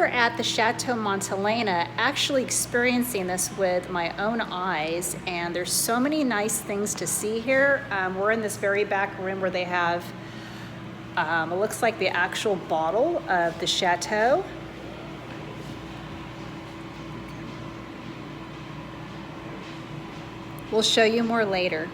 here at the Chateau Montelena, actually experiencing this with my own eyes, and there's so many nice things to see here. We're in this very back room where they have, it looks like the actual bottle of the Chateau. We'll show you more later.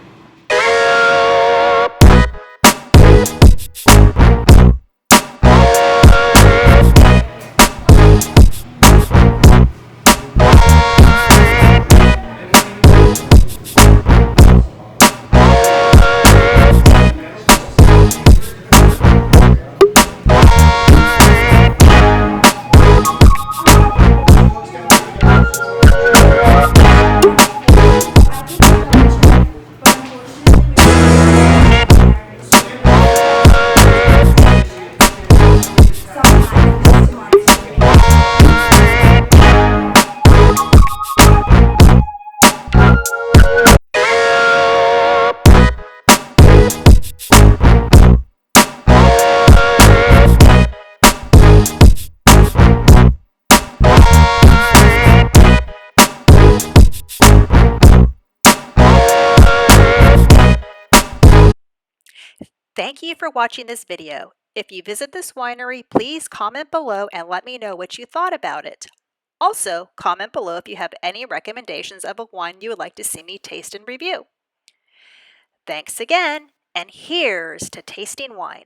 Thank you for watching this video. If you visit this winery, please comment below and let me know what you thought about it. Also, comment below if you have any recommendations of a wine you would like to see me taste and review. Thanks again, and here's to tasting wine.